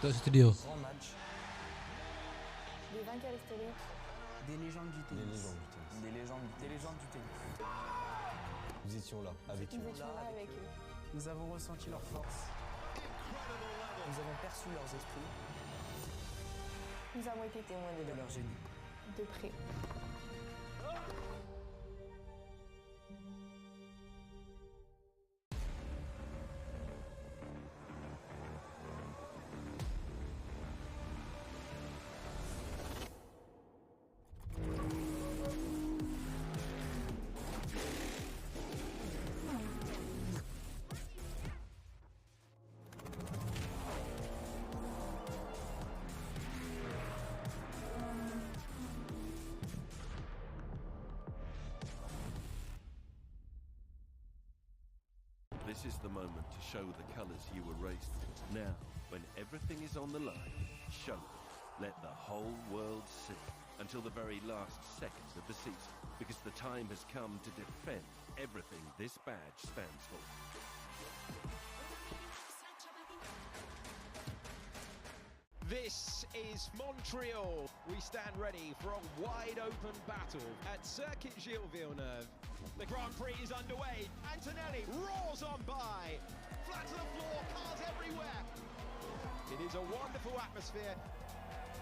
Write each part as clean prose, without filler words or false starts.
Tok studio. Grand match. Des vainqueurs historiques. Des légendes du tennis. Des légendes du tennis. Des légendes du tennis. Nous étions là, avec eux. Nous étions là avec eux. Nous avons ressenti leur force. Nous avons perçu leurs esprits. Nous avons été témoins De leur génie. de près. This is the moment to show the colours you were raised with. Now, when everything is on the line, show them. Let the whole world see until the very last second of the season, because the time has come to defend everything this badge stands for. This is Montreal. We stand ready for a wide-open battle at Circuit Gilles Villeneuve. The Grand Prix is underway. Antonelli roars on by. Flat to the floor, cars everywhere. It is a wonderful atmosphere.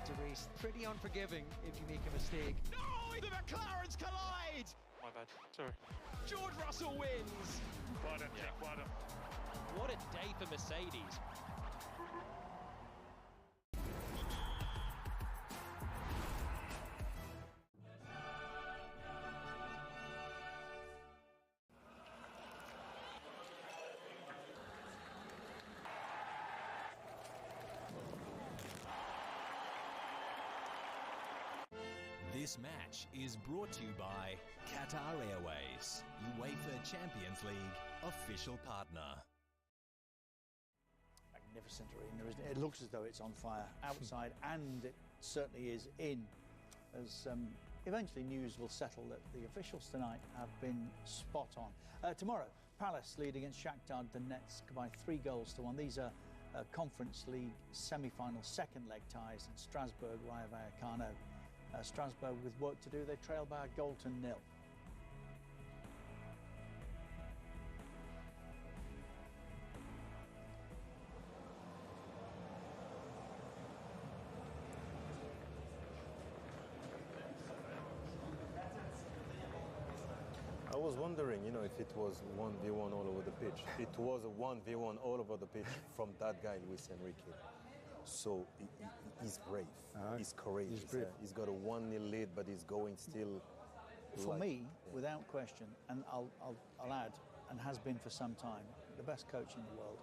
To race pretty unforgiving if you make a mistake. No, the McLarens collide. My bad, sorry. George Russell wins. Well done, Jack, well done. What a day for Mercedes. This match is brought to you by Qatar Airways, UEFA Champions League official partner. Magnificent arena, isn't it? It looks as though it's on fire outside, and it certainly is in. As eventually news will settle that the officials tonight have been spot on. Tomorrow, Palace lead against Shakhtar Donetsk by 3-1. These are Conference League semi-final second leg ties in Strasbourg, Rayo Vallecano. Strasbourg with work to do, they trail by a goal to nil. I was wondering, you know, if it was 1v1 all over the pitch. It was a 1v1 all over the pitch from that guy, Luis Enrique. So he's brave, he's courageous. He's got a 1-0 lead, but he's going still. For me, without question, and I'll add, and has been for some time, the best coach in the world.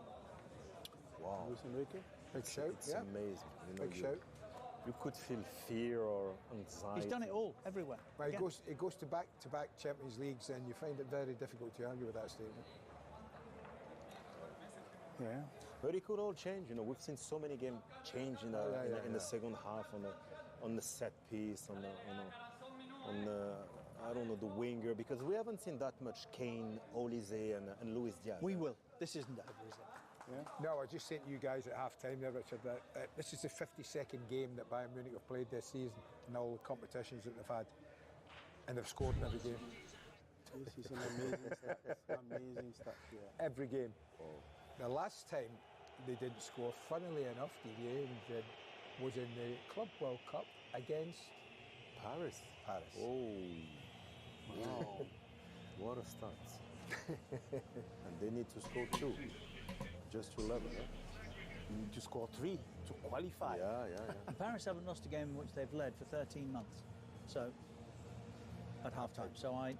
Wow. Luis Enrique, big shout. It's amazing. You know, Big shout. You could feel fear or anxiety. He's done it all, everywhere. Well, he goes to back-to-back Champions Leagues, and you find it very difficult to argue with that statement. Yeah. But it could all change. You know, we've seen so many games change in the second half on the set piece, on the I don't know, the winger, because we haven't seen that much Kane, Olise, and Luis Diaz. We will. This isn't over, is it? Yeah. No, I was just saying to you guys at half-time there, Richard, that this is the 52nd game that Bayern Munich have played this season in all the competitions that they've had, and they've scored in every game. This is an amazing stat. Amazing stat, yeah. Every game. Oh. The last time they didn't score, funnily enough, Didier was in the Club World Cup against Paris. Oh, wow. What a start. And they need to score 2, just to level, eh? You need to score 3 to qualify. Yeah. And Paris haven't lost a game in which they've led for 13 months. So, at half-time. So I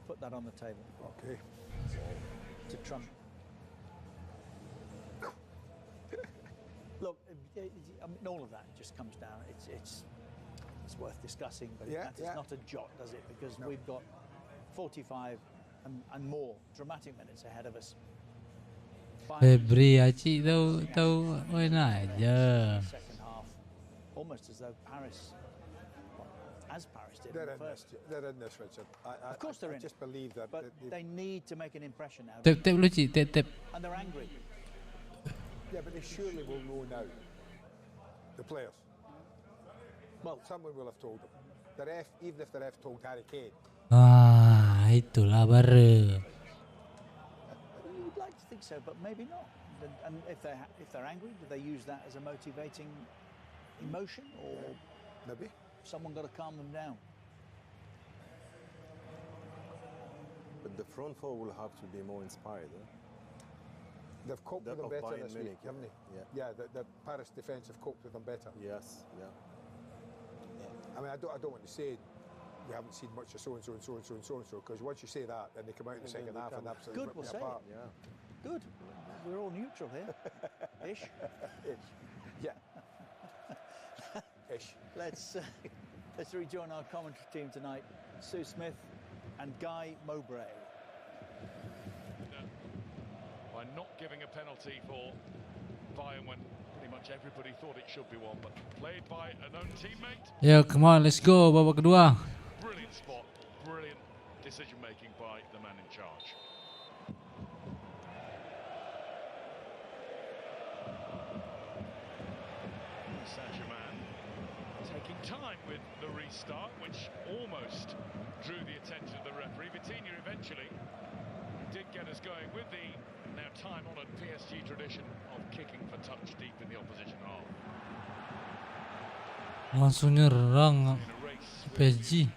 put that on the table. Okay. To trump. Look, I mean, all of that just comes down. It's worth discussing, but it's not a jot, does it? Because we've got 45 and more dramatic minutes ahead of us. Febri acik tahu enak aja. Second half, almost as though Paris, as Paris did in the first. They're in this, Richard. Of course they're in. I just believe that. But they need to make an impression now. Tap lu cik, tap. And they're angry. Yeah, but they surely will know now The players. Well, someone will have told them. The ref, even if the ref told Harry Kane. Itulah baru. You would like to think so, but maybe not. And if they're angry, do they use that as a motivating emotion, or maybe someone got to calm them down? But the front four will have to be more inspired. They've coped with them better this week, haven't they? Yeah. The Paris defence have coped with them better. Yes, yeah. I mean, I don't want to say we haven't seen much of so and so and so and so and so and so, because once you say that, then they come out in the second half and absolutely good. We'll say apart. it. Yeah. Good. We're all neutral here. Ish. Ish. Yeah. Ish. Let's rejoin our commentary team tonight, Sue Smith and Guy Mowbray. By not giving a penalty for Bayern when pretty much everybody thought it should be one, but played by an own teammate. Yo, come on, let's go. Babak kedua. Brilliant spot, brilliant decision making by the man in charge. Saint-Germain taking time with the restart, which almost drew the attention of the referee. Vitinha eventually did get us going with the now time-honoured PSG tradition of kicking for touch deep in the opposition half. Langsung nyerang PSG.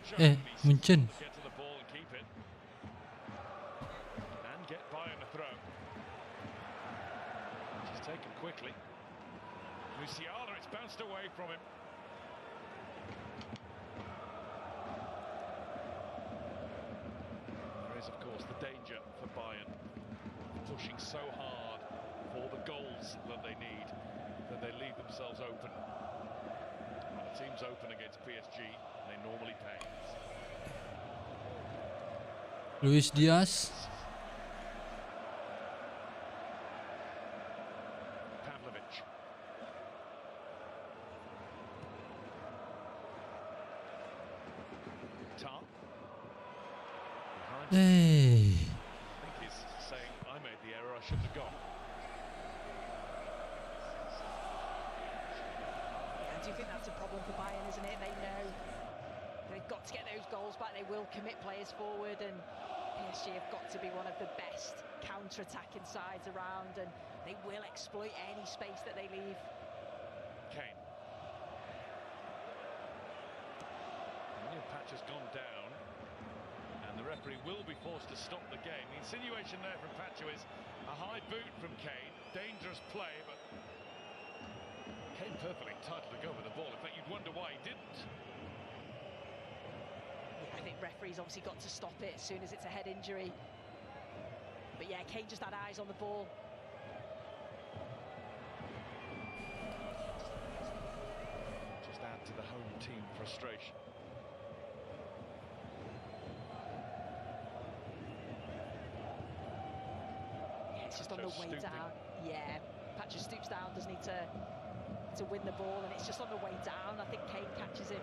Munchen. Get to the ball and keep it. And get Bayern a throw. Which is taken quickly. Musiala, it's bounced away from him. There is, of course, the danger for Bayern, pushing so hard for the goals that they need, that they leave themselves open. When the team's open against PSG, they normally pay. Luis Diaz. Pavlovic. Tar. Hey. I think he's saying, I made the error, I shouldn't have gone. And do you think that's a problem for Bayern, isn't it? They know they've got to get those goals back. They will commit players forward, and PSG have got to be one of the best counter-attacking sides around, and they will exploit any space that they leave. Kane. The patch has gone down, and the referee will be forced to stop the game. The insinuation there from Pacho is a high boot from Kane, dangerous play, but Kane perfectly entitled to go with the ball. In fact, you'd wonder why he didn't. Yeah, I think referees obviously got to stop it as soon as it's a head injury. But yeah, Kane just had eyes on the ball. Just add to the home team frustration. It's just on the way down. Yeah, Patrick stoops down, does need to win the ball, and it's just on the way down. I think Kane catches him.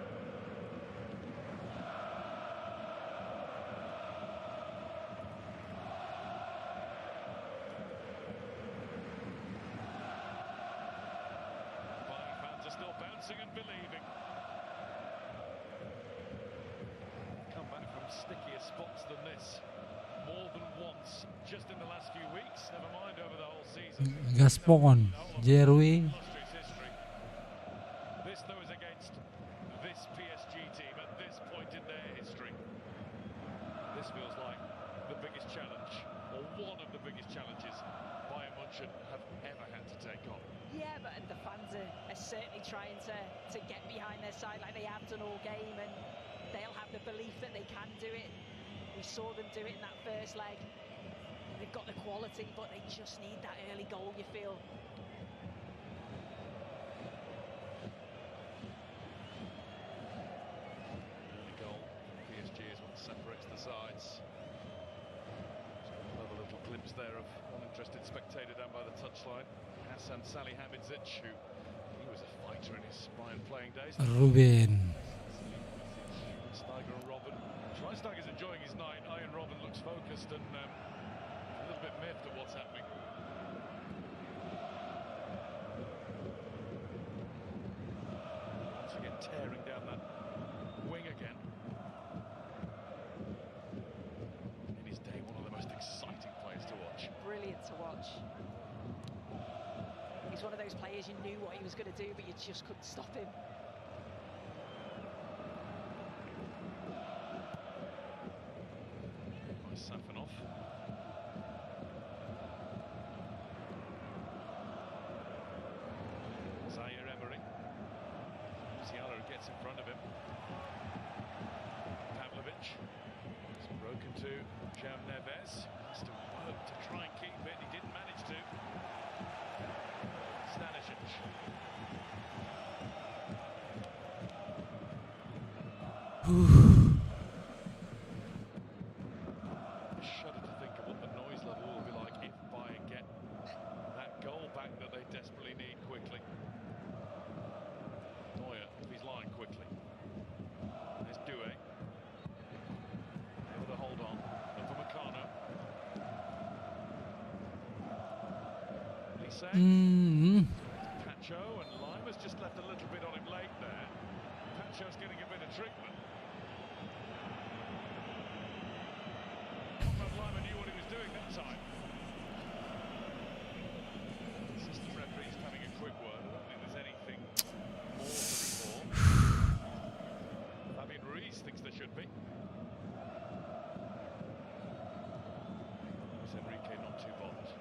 Bayern fans are still bouncing and believing. Come back from stickier spots than this more than once, just in the last few weeks, never mind over the whole season. Gaspon, Jerui. This, though, is against this PSG team at this point in their history. This feels like the biggest challenge, or one of the biggest challenges Bayern Munchen have ever had to take on. Yeah, but the fans are certainly trying to get behind their side like they have done all game, and they'll have the belief that they can do it. We saw them do it in that first leg. They've got the quality, but they just need that early goal, you feel. Early goal, PSG is what separates the sides. Another little glimpse there of one interested spectator down by the touchline. Hassan Salihamidzic, who he was a fighter in his Bayern playing days. Ruben. Schweinsteiger and Robben. Schweinsteiger's enjoying his night. Ian Robben looks focused and a little bit miffed at what's happening. tearing down that wing again. In his day, one of the most exciting players to watch. Brilliant to watch. He's one of those players you knew what he was going to do, but you just couldn't stop him. Safanov. Zaire Emery. Musiala gets in front of him. Pavlovic. It's broken to Jam Neves. Has to work to try and keep it. He didn't manage to. Stanisic. Shudder to think of what the noise level will be like if Bayern get that goal back that they desperately need quickly. Neuer, if he's lying quickly. There's Doué. Able to hold on. Up for Meccano. Lise. Pacho, and Lima's just left a little bit on him late there. Pacho's getting a bit of treatment. Lima knew what he was doing that time. The assistant referee's having a quick word. I don't think there's anything more to report. Fabian Ruiz thinks there should be. Luis Enrique not too bothered.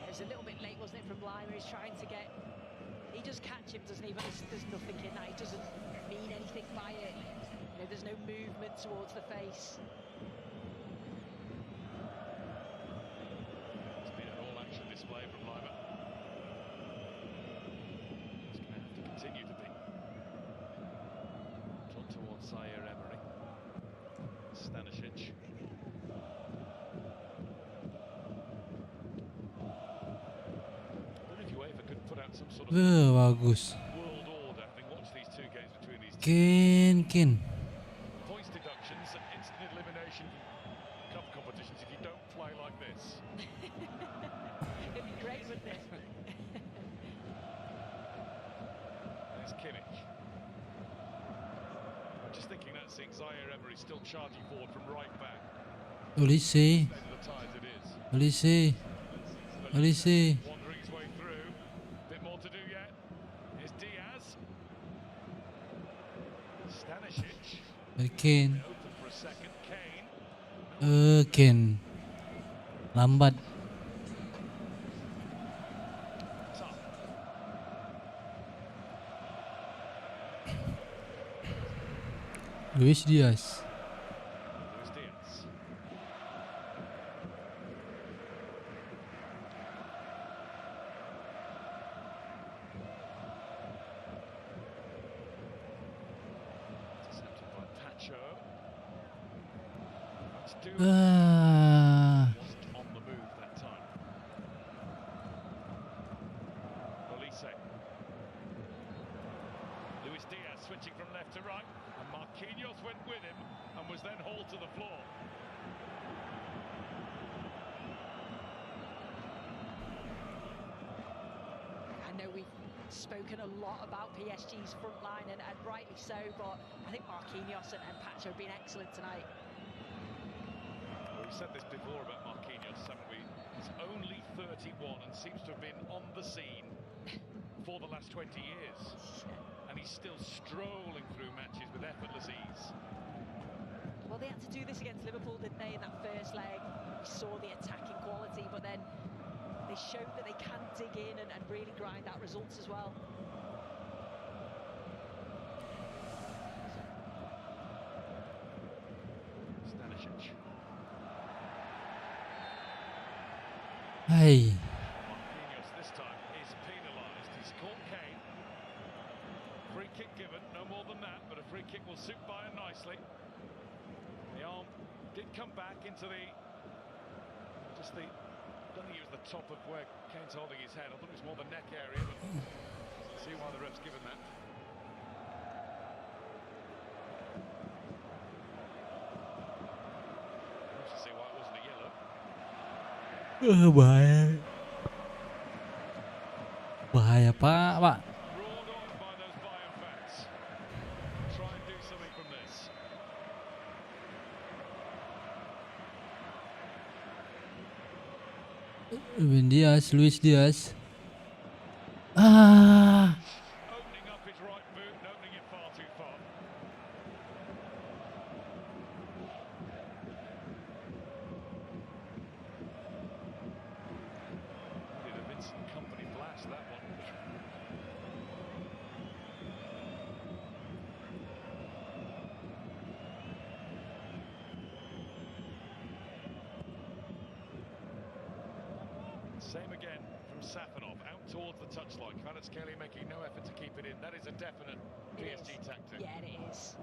It was a little bit late, wasn't it, from Lima? He's trying to get... He does catch him, doesn't he? But there's nothing in that. He doesn't mean anything by it. You know, there's no movement towards the face. It's been an all-action display from Lima. It's going to have to continue to be. Drawn towards Zaire Emery. Stanisic. Some sort of bagus. world order, having watched these two games between these Ken. points deductions and instant elimination cup competitions if you don't play like this. It'd be great, wouldn't it? There's Kimmich. I'm just thinking that seeing Zaire Emery still charging forward from right back. Olise. Wandering his way through. Bit more to do yet. Here's Diaz. Stanisic. Kane. Open for a second. Kane. Kane. Lambat. Tough. Luis Diaz. Luis Diaz. Intercepted by Pacho. That's Doué. Just on the move that time. Olise. Luis Diaz switching from left to right, and Marquinhos went with him and was then hauled to the floor. I know we've spoken a lot about PSG's front line, and rightly so, but I think Marquinhos and Pacho have been excellent tonight. Well, we've said this before about Marquinhos, haven't we? He's only 31 and seems to have been on the scene for the last 20 years. And he's still strolling through matches with effortless ease. Well, they had to do this against Liverpool, didn't they, in that first leg? We saw the attacking quality, but then they showed that they can dig in and really grind out results as well. Stanisic. Hey. Marquinhos this time is penalised. He's caught Kane. Free kick given, no more than that, but a free kick will suit Bayern nicely. The arm did come back into the... I don't think it was the top of where Kane's holding his head. I thought it was more the neck area, but see why the ref's given that. To see why it wasn't a yellow. Bahaya Pak. Roared on by those Bayern fans. Try and do something from this. Luis Diaz. Ah. Opening up his right boot and opening it far too far. Did a Vincent Company blast, that one. Same again from Safanov, out towards the touchline. Kvaratskhelia making no effort to keep it in. That is a definite PSG tactic. Yeah, it is.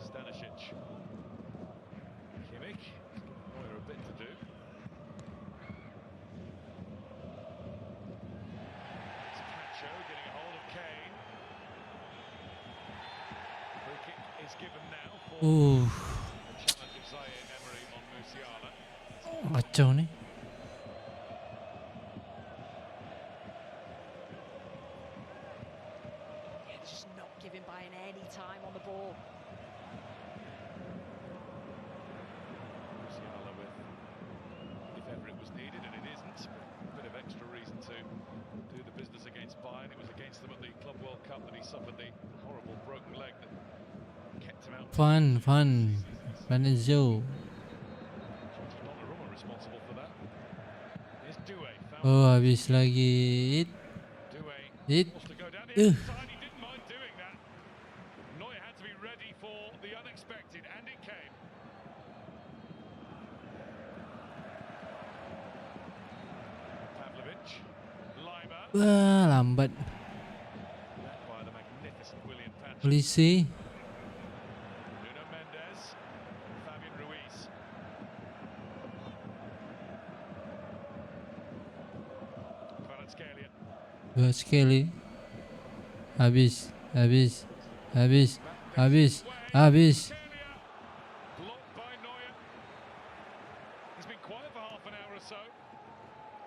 Stanisic. Kimmich. Neuer a bit to do. It's Pacho getting a hold of Kane. Free kick is given now for Ooh. the challenge of Zaire Emery on Musiala. Kacau ni. Yeah, they're just not giving Bayern any time on the ball. Musiala with, if ever it was needed, and it isn't, a bit of extra reason to do the business against Bayern. It was against them at the Club World Cup that he suffered the horrible broken leg that kept him out. Fun. Vanezio. Donnarumma responsible for that. Here's Doué. Oh, habis lagi. It. Wants to go down the inside. He didn't mind doing that. Neuer had to be ready for the unexpected, and it came. Pavlovic. Lima. Wah, lambat. Led by the magnificent William Pacho. Polisi. Nuno Mendes. Fabian Ruiz. Kvaratskhelia. Dua sekali. Habis. Blocked by Neuer. He's been quiet for half an hour or so.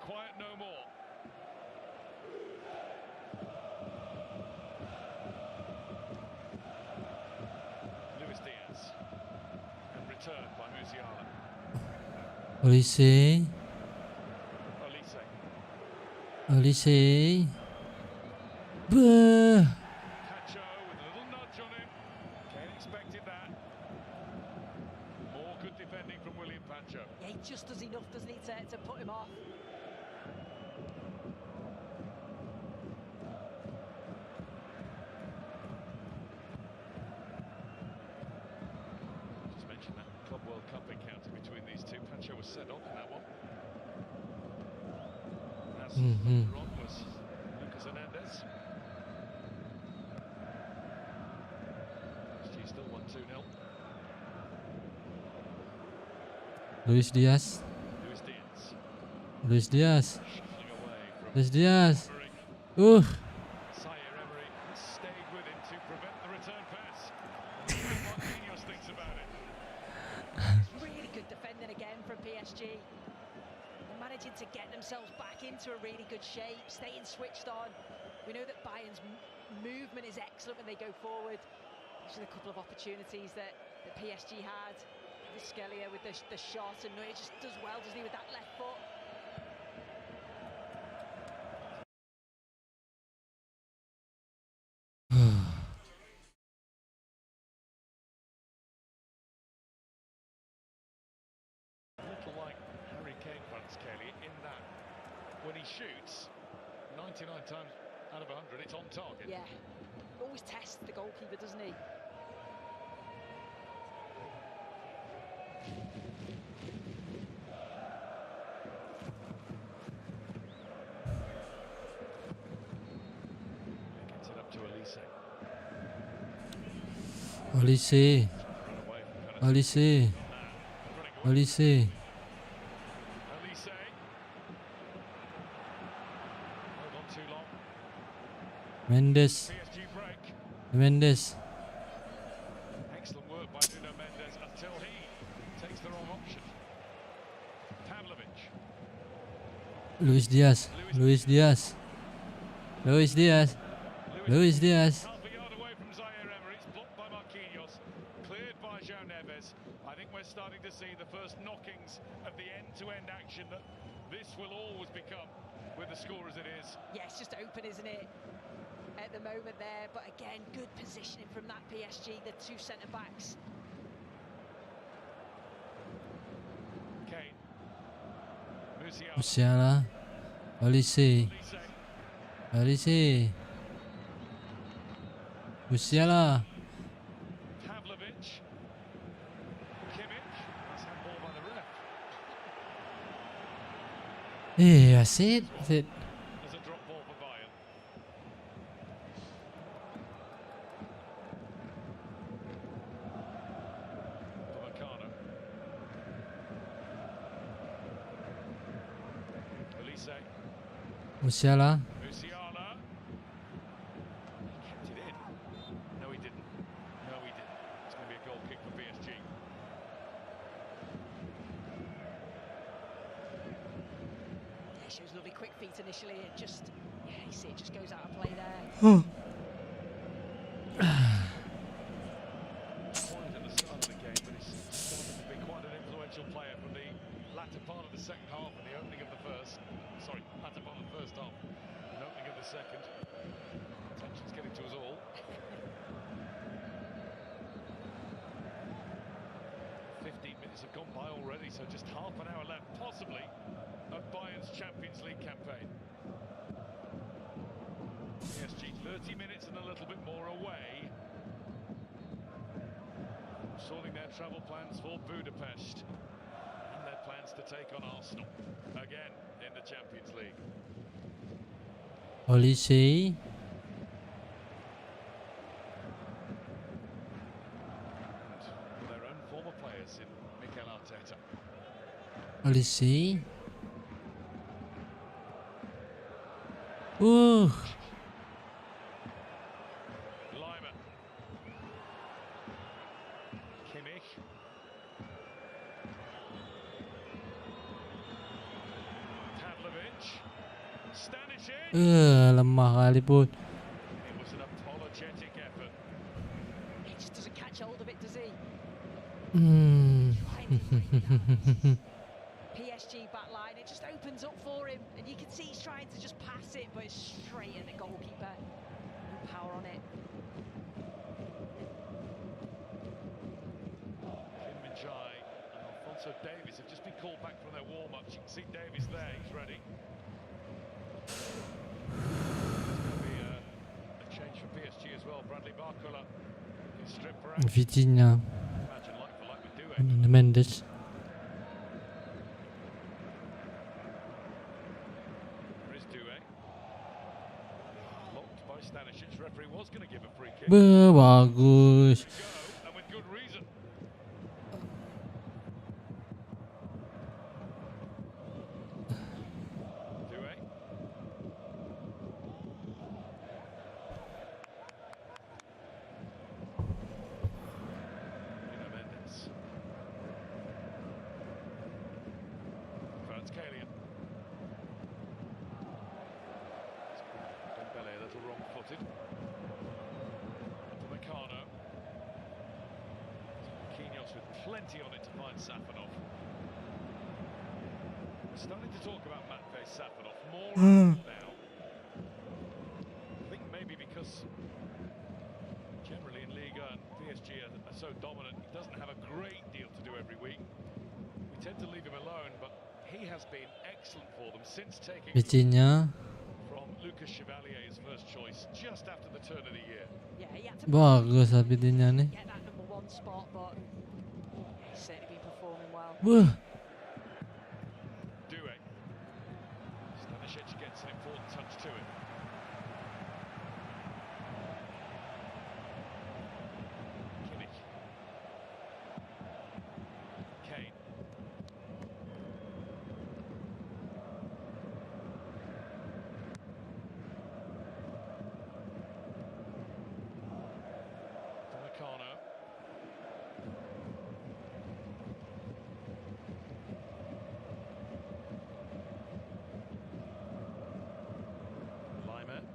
Quiet no more. Luis Diaz. And returned by Musiala. Polisi. Olise. Buh. Pacho with a little nudge on him. Kane expected that. More good defending from William Pacho. Yeah, he just does enough, doesn't he, to put him off. Just mentioned that Club World Cup encounter between these two. Pacho was set off in that one. As on was Lucas Hernandez. PSG still won 2-0. Luis Diaz. Luis Diaz. Shuffling away from Emery. Zaire Emery stayed with him to prevent the return pass. Marquinhos thinks about it. Really good defending again from PSG. They're managing to get themselves back into a really good shape, staying switched on. We know that Bayern's movement is excellent when they go forward. There's a couple of opportunities that PSG had. Skelia with the shot, and Neuer just does well, doesn't he, with that left foot. A little like Harry Kane, Kvaratskhelia, in that when he shoots, 99 times out of 100, it's on target. Yeah, always tests the goalkeeper, doesn't he? Gets it up to Olise. Olise. Olise. Olise. Hold on too long. Mendes. PSG break. Mendes. Excellent work by Nuno Mendes until he takes the wrong option. Pavlovic. Luis Diaz. Luis Diaz. Luis Diaz. Luis Diaz. Half a yard away from Zaire Emery. It's blocked by Marquinhos. Cleared by João Neves. I think we're starting to see the first knockings of the end-to-end action that this will always become with the score as it is. Yeah, it's just open, isn't it? At the moment there, but again, good positioning from that PSG, the two centre-backs. Kane. Musiala. Olise. Olise. Musiala. Pavlovic. Kimmich. That's handball by the ref. Hey, that's it. That's it. There's a drop ball for Bayern. Upamecano. Olise. Musiala. Musiala. He kept it in. No, he didn't. No, he didn't. It's going to be a goal kick for PSG. Yeah, shows lovely quick feet initially. It just, yeah, you see it just goes out of play there. Quiet at the start of the game, but he's started to be quite an influential player from the latter part of the second half and the opening of the first. Sorry, latter part of the first half and opening of the second. Tension's getting to us all. 15 minutes have gone by already, so just half an hour left, possibly, of Bayern's Champions League campaign. PSG 30 minutes and a little bit more away. Sorting their travel plans for Budapest and their plans to take on Arsenal again in the Champions League. Olise. And their own former players in Mikel Arteta. Olise. Ooh. Lima. Kimmich. Pavlovic. Stanisic. Lemah kali pun. It was an apologetic effort. He just doesn't catch hold of it, does he? PSG back line, it just opens up for him, and you can see he's trying to just pass it, but it's straight at the goalkeeper. No power on it. Kim Min-jae and Alphonso Davies have just been called back from their warm-ups. You can see Davies there, he's ready. There's going to be a change for PSG as well. Bradley Barcola is stripped for action. Vitinha. Imagine like for like with Doué. Mendes. There is Doué. Blocked by Stanisic. Referee was going to give a free kick. Bagus. Go, and with good reason. Doué. Mendes. Kvaratskhelia. Dembele a little wrong-footed. Upamecano. Marquinhos with plenty on it to find Safanov. We're starting to talk about Matvei Safanov more now. I think maybe because generally in Liga and PSG are so dominant, he doesn't have a great deal to do every week. We tend to leave him alone, but he has been excellent for them since taking Vitinha. from Lucas Chevalier's first choice just after the turn of the year. Yeah, he had to Bagus lah Vitinha ni. get that number one spot, but he's certainly been performing well. Wah. Doué. Stanisic gets an important touch to it. Kimmich. Kane. Upamecano.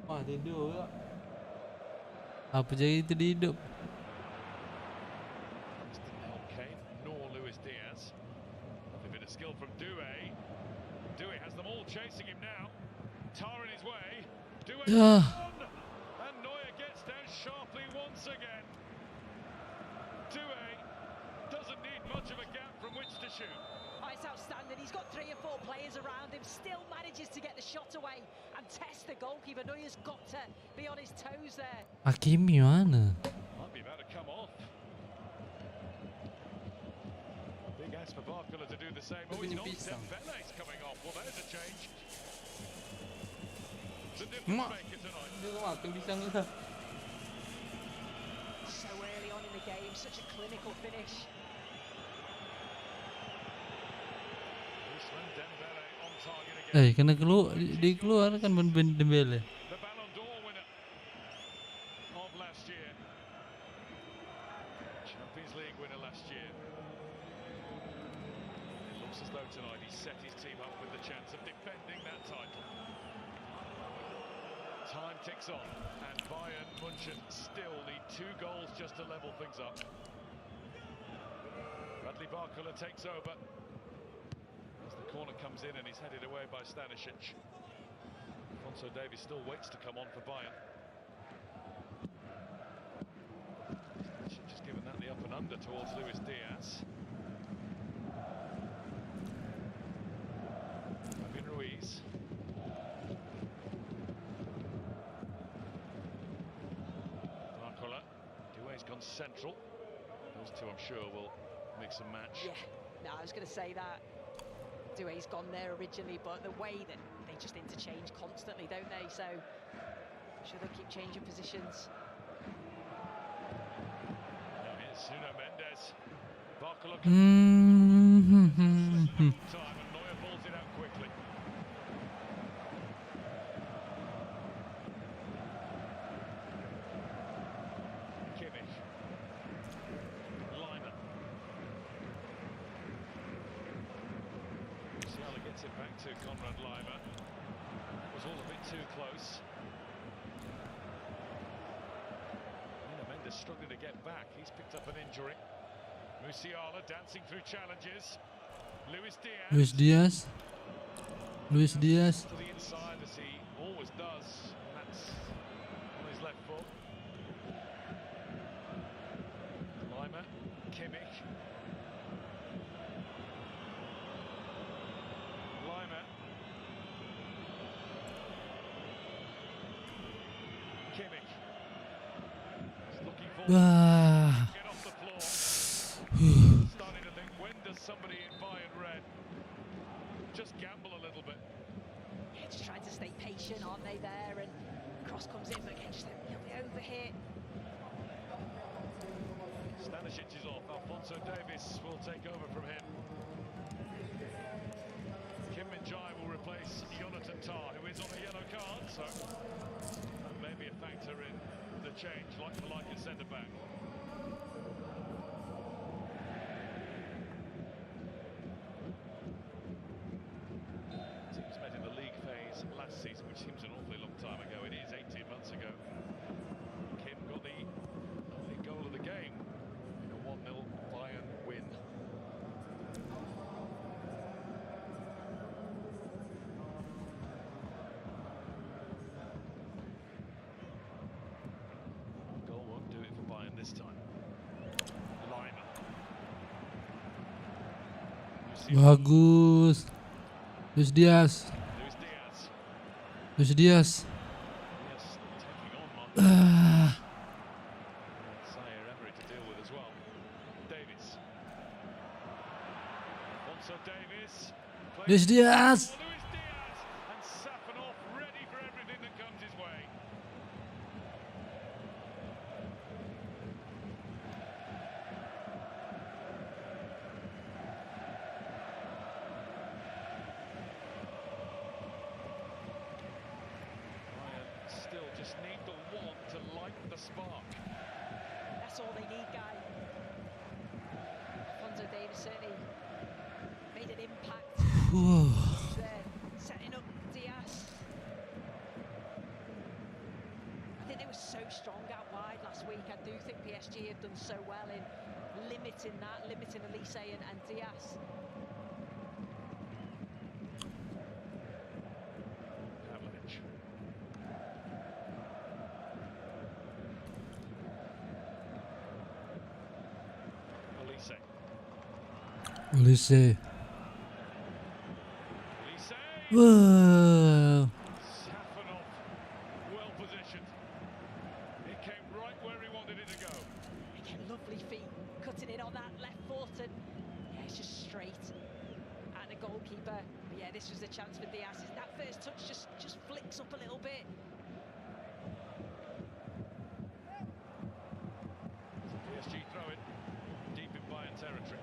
Wah, tidur pula. Apa jadi terhidup? Didn't help Kane nor Luis Diaz. A bit of skill from Doué. Doué has them all chasing him now. Tar in his way. Doué and Neuer gets down sharply once again. Doué doesn't need much of a gap from which to shoot. Oh, it's outstanding. He's got 3 or 4 players around him, still manages to get the shot away and test the goalkeeper. Neuer's got to be on his toes there. Hakimi mana? Might be about to come off. Big ask for Barcola to do the same. Oh, he's not. Dembele's coming off. Well, there's a change. The difference maker tonight. So early on in the game, such a clinical finish. Kena dikeluarkan Ben Dembele. The Ballon d'Or winner of last year. Champions League winner last year. It looks as though tonight he set his team up with the chance of defending that title. Time ticks on, and Bayern München still need 2 goals just to level things up. Bradley Barcola takes over. As the corner comes in and he's headed away by Stanisic. Alphonso Davies still waits to come on for Bayern. Stanisic just given that the up and under towards Luis Diaz. Fabian Ruiz. Barcola. Doué's gone central. Those two, I'm sure, will mix and match. Yeah, no, I was going to say that. Doué's gone there originally, but the way that they just interchange constantly, don't they? So, should they keep changing positions? Now here's Nuno Mendes. Barcola time and Neuer pulls it out quickly. Kimmich. Liner. Musiala gets it back to Konrad Laimer. That was all a bit too close. Nuno Mendes struggling to get back. He's picked up an injury. Musiala dancing through challenges. Luis Diaz. Luis Diaz. To the inside as he always does. That's on his left foot. Laimer, Kimmich. Laimer. Kimmich. He's looking for get off the floor. Starting to think, when does somebody in Bayern red just gamble a little bit? Yeah, just trying to stay patient, aren't they, there? And cross comes in, but again, just a little bit overhit. Stanisic is off. Alphonso Davies will take over from him. Kim Min-jae will replace Jonathan Tah, who is on a yellow card, so that may be a factor in the change, like for like at centre-back. Teams met in the league phase last season, which seems an awfully long time ago. It is 18 months ago. Kim got the only goal of the game in a 1-0 Bayern win. Goal won't do it for Bayern this time. Laimer. Bagus. Luis Diaz. Luis Diaz. Zaire Emery to deal with as well. Davies. Alphonso Davies. Luis Diaz. Luis Diaz and Safanov ready for everything that comes his way. Still just need the one to light the spark. That's all they need, Guy. Alphonso Davies certainly made an impact. There, setting up Diaz. Olise and Diaz. Pavlovic. Olise. Olise. Whoa. Safanov, well positioned. It came right where he wanted it to go. Again, lovely feet, cutting in on that left foot, and yeah, it's just straight at the goalkeeper. But yeah, this was the chance for Diaz. That first touch just flicks up a little bit. PSG throw it deep in Bayern territory.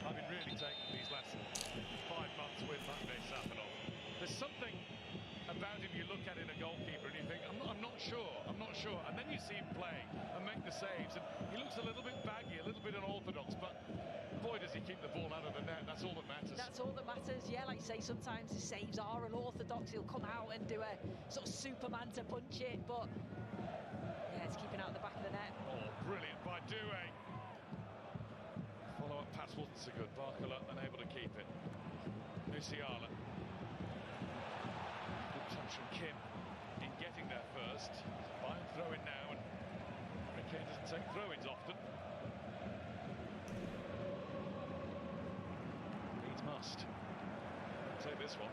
I've been really taking these last 5 months with Matvei Safanov. There's something about him you look at in a goalkeeper and you think, I'm not sure. And then you see him play and make the saves, and he looks a little bit baggy, a little bit unorthodox, but boy, does he keep the ball out of the net. That's all that matters. That's all that matters. Yeah, like I say, sometimes his saves are unorthodox. He'll come out and do a sort of Superman to punch it, but yeah, it's keeping out the back of the net. Oh, brilliant by Doué. Follow-up pass wasn't so good. Barcola unable to keep it. Musiala. Good touch from Kim in getting there first. Bayern throw in now, and Riquet doesn't take throw-ins often. Needs must. Take this one.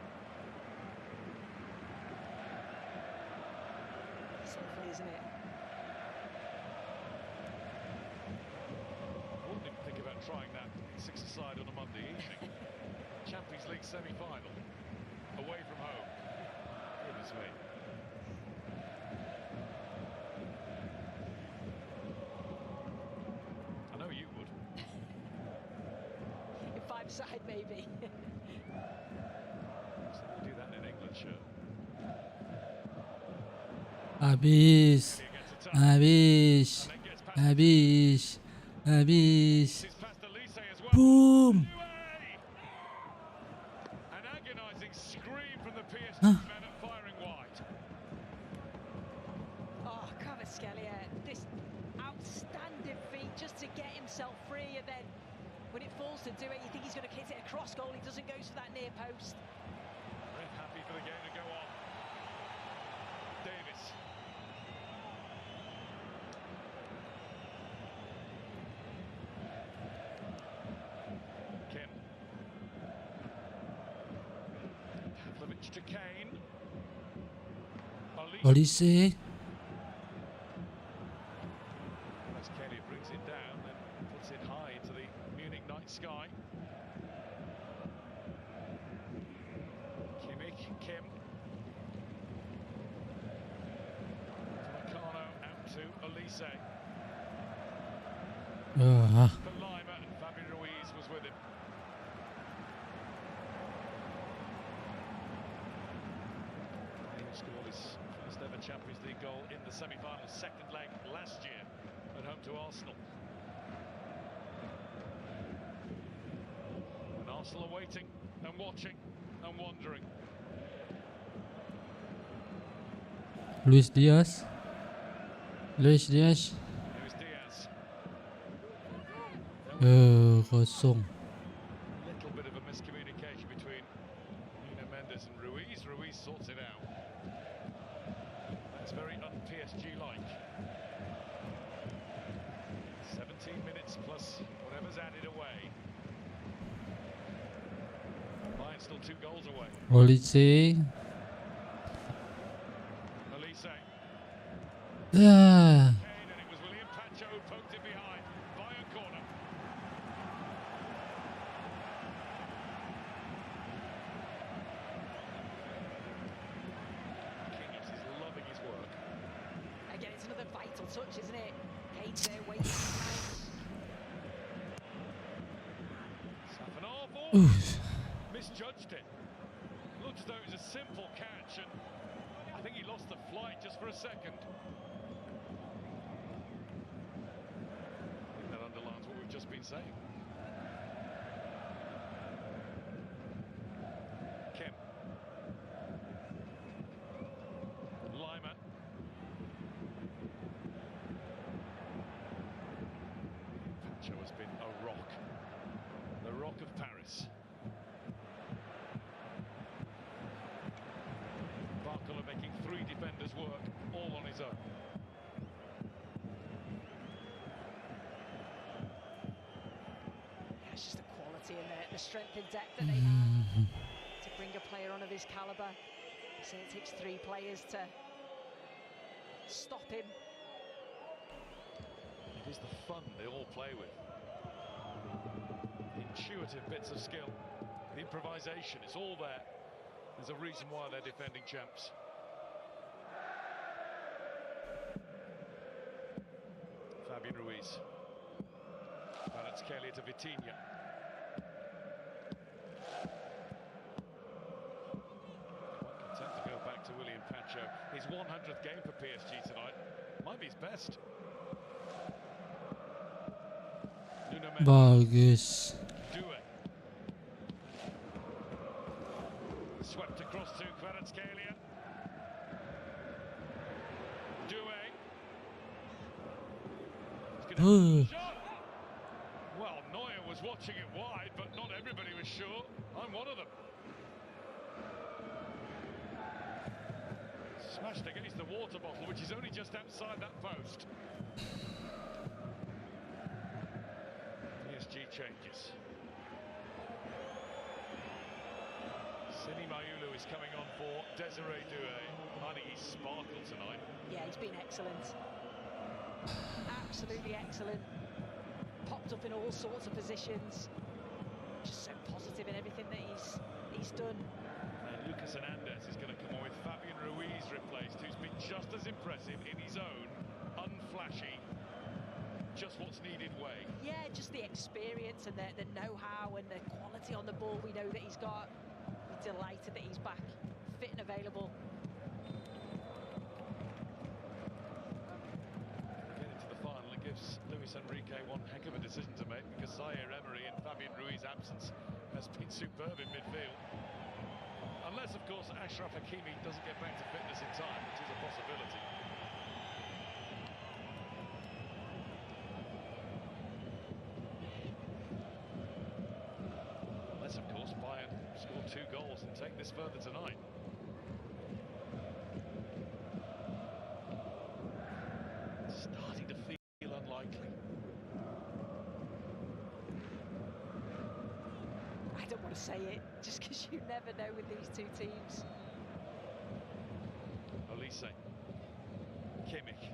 Safely, isn't it? Wouldn't even think about trying that 6-a-side on a Monday evening. Champions League semi-final. Away from home. Goodness me. I know you would. In 5-side, maybe. So we do that in England, sure. Habis. Boom. An agonising scream from the PSG Huh? men at firing wide. Oh, Kvaratskhelia, this outstanding feat just to get himself free, and then when it falls to do it, you think he's going to hit it across goal. He doesn't, go to that near post. Very happy for the game to go on. Davis. Kim. Pavlovic to Kane. Olise. As Kelly brings it down and puts it high into the Munich night sky. Kim. Meccano out to Olise. For Lima, and Fabian Ruiz was with him. He scored his first ever Champions League goal in the semi-final, second leg last year at home to Arsenal. And Arsenal are waiting and watching and wondering. Luis Diaz. Luis Diaz. Kosong. Little bit of a miscommunication between Nuno Mendes and Ruiz. Ruiz sorts it out. That's very un-PSG-like. 17 minutes plus whatever's added away. Bayern still 2 goals away. Olise. Olise. Ah. And it was William Pacho who poked it behind. Bayern corner. Kingis is loving his work. Again, it's another vital touch, isn't it? Kane's there waiting behind. Safanov misjudged it. Looked as though it was a simple catch, and I think he lost the flight just for a second. I think that underlines what we've just been saying. Kim. Lima. Pacho has been a rock. The rock of Paris. Barcola making 3 defenders work, all on his own. Yeah, it's just the quality and the strength and depth that they have to bring a player on of his calibre. So it takes 3 players to stop him. It is the fun they all play with. Intuitive bits of skill. The improvisation is all there. There's a reason why they're defending champs. Fabian Ruiz. Kvaratskhelia to Vitinha. Quite content to go back to William Pacho. His 100th game for PSG tonight. Might be his best. Bagus. Swept across to Kvaratskhelia. Shot. Well, Neuer was watching it wide, but not everybody was sure. I'm one of them. Smashed against the water bottle, which is only just outside that post. PSG changes. Sini Mayulu is coming on for Desiree Doué. I think he's sparkled tonight. Yeah, he's been excellent. Absolutely excellent. Popped up in all sorts of positions. Just so positive in everything that he's done. And Lucas Hernandez is going to come on with Fabian Ruiz replaced, who's been just as impressive in his own unflashy, just what's needed way. Yeah, just the experience and the know-how and the quality on the ball we know that he's got. We're delighted that he's back, fit and available. Get into the final, it gives Luis Enrique one heck of a decision to make, because Zaire Emery in Fabian Ruiz's absence has been superb in midfield. Unless, of course, Achraf Hakimi doesn't get back to fitness in time, which is a possibility. Unless, of course, Bayern score 2 goals and take this further tonight. Starting to feel unlikely. I don't want to say it, just because you never know with these 2 teams. Olise. Kimmich.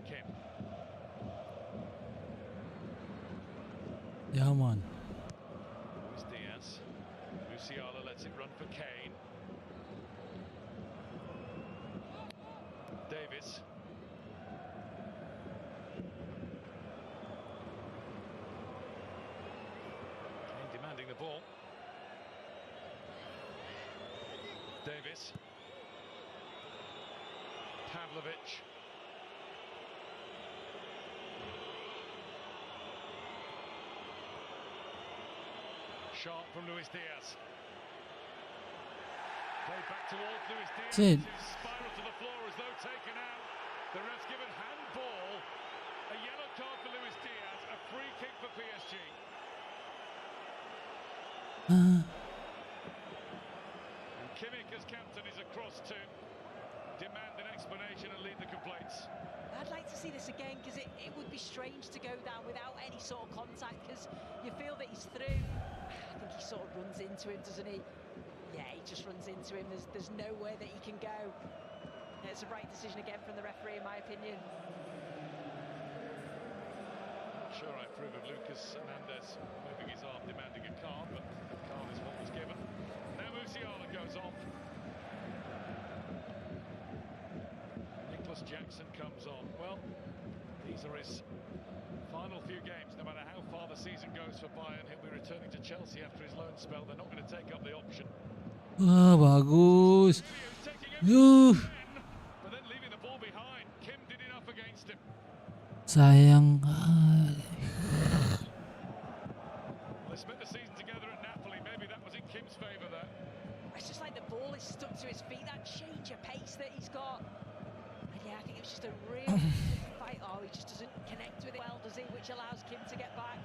Kim. Yeah, man. Luis Diaz. Musiala lets it run for Kane. Davis. Kane demanding the ball. Davis. Pavlovic. Sharp from Luis Diaz. Played back towards Luis Diaz. Sid. Spiral to the floor as though taken out. The ref's given handball. A yellow card for Luis Diaz. A free kick for PSG. And Kimmich as captain is across to demand an explanation and lead the complaints. I'd like to see this again, because it would be strange to go down without any sort of contact, because you feel that he's through. I think he sort of runs into him, doesn't he? Yeah, he just runs into him. There's nowhere that he can go. It's a right decision again from the referee, in my opinion. Not sure I approve of Lucas Hernandez moving his arm, demanding a card, but the card is what was given. Now Musiala goes off. Nicholas Jackson comes on. Well, these are his final few games. No matter how far the season goes for Bayern, he'll be returning to Chelsea after his loan spell. They're not going to take up the option. Wah, bagus. But then leaving the ball behind. Kim did enough against him. Sayang. They spent the season together at Napoli. Maybe that was in Kim's favour there. It's just like the ball is stuck to his feet. That change of pace that he's got. Yeah, I think it was just a real tough fight. Oh, he just doesn't connect with it well, does he? Which allows Kim to get back.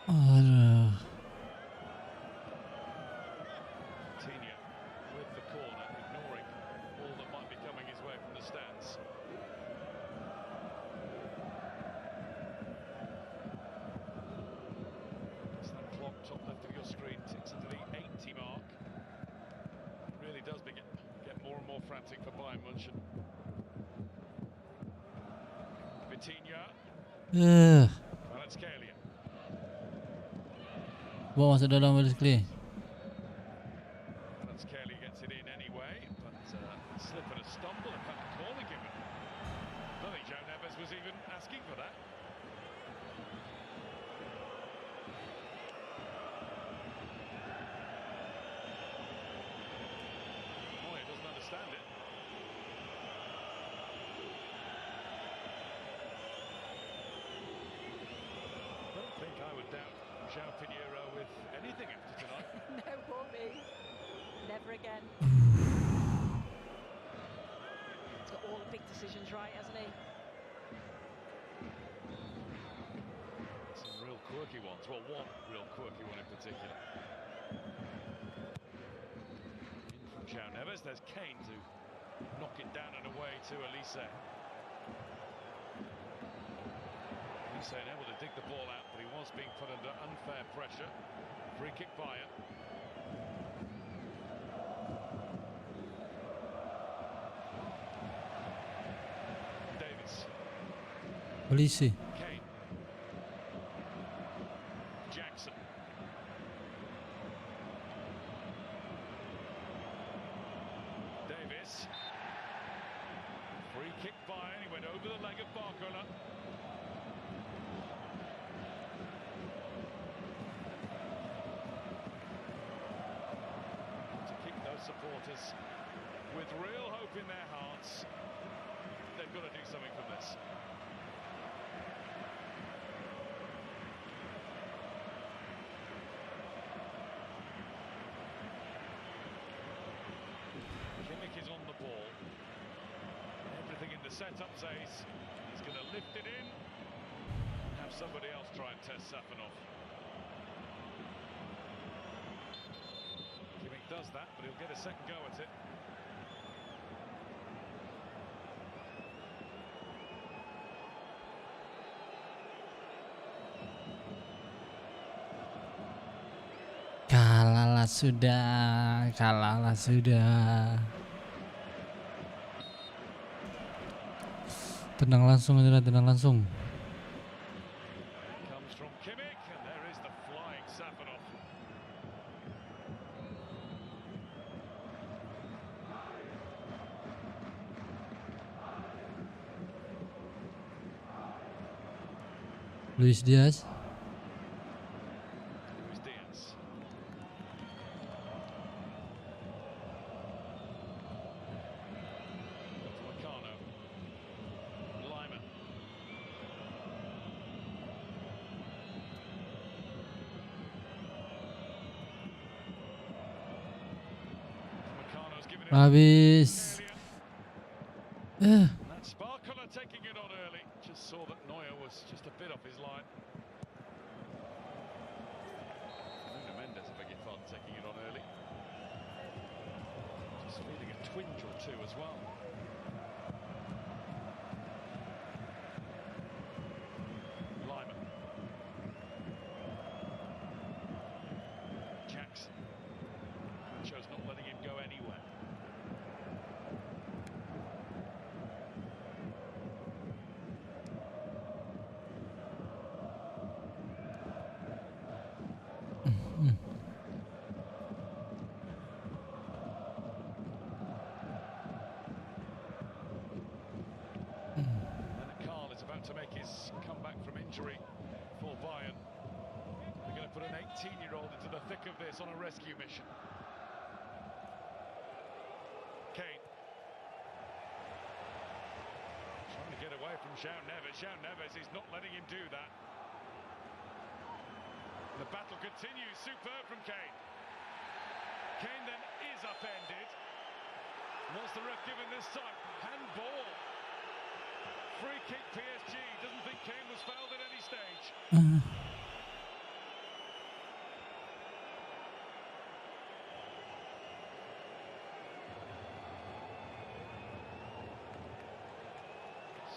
Aduh. Coutinho with the corner, ignoring all that might be coming his way from the stands. As that clock top left of your screen ticks into the 80 mark, it really does get more and more frantic for Bayern München. Coutinho. Kvaratskhelia. Bawa masuk dalam garis clear. Kvaratskhelia gets it in anyway, but slip and a stumble, in fact a corner given. I don't think João Neves was even asking for that. Moya doesn't understand it. I don't think I would doubt João Pinheiro with anything after tonight. No, won't me. Never again. He's got all the big decisions right, hasn't he? Some real quirky ones. Well, one real quirky one in particular. In from João Neves. There's Kane to knock it down and away to Elise. Elise able to dig the ball out, but he was being put under unfair pressure. Free kick Bayern. Davis. Polisi. Kane. Jackson. Davis. Free kick Bayern. He went over the leg of Barcola. To keep those supporters with real hope in their hearts. They've got to do something from this. Kimmich is on the ball. Everything in the setup says he's going to lift it in and have somebody else try and test Safanov. Kimmich does that, but he'll get a second go at it. Kalahlah sudah, kalahlah sudah. Tenang langsung aja, tenang langsung. Comes from Kimmich, and there is the flying Safanov. Luis Diaz. Luis Diaz. Meccano. Lyman. Meccano's given it. Habis. That's Barcola taking it on early. Just saw that Neuer was just a bit off his line. Nuno Mendes, I beg your pardon, taking it on early. Just feeling a twinge or two as well. Lyman. Jackson. Chose not letting him go anywhere. Carl is about to make his comeback from injury for Bayern. They're going to put an 18-year-old into the thick of this on a rescue mission. Kane. Trying to get away from João Neves. João Neves is not letting him do that. The The battle continues. Superb from Kane. Kane then is upended. What's the ref given this time? Handball. Free kick PSG. Doesn't think Kane was fouled at any stage.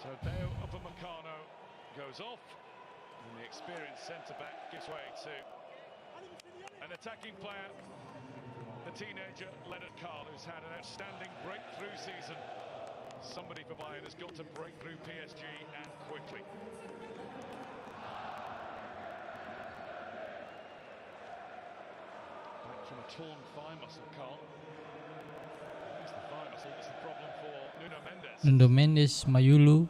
So Deo Upamecano goes off, and the experienced centre-back gives way to an attacking player, the teenager Leonard Carl, who's had an outstanding breakthrough season. Somebody for Bayern has got to break through PSG and quickly. Back from a torn thigh muscle, Carl. It's the thigh muscle that's the problem for Nuno Mendes. Nuno Mendes, Mayulu.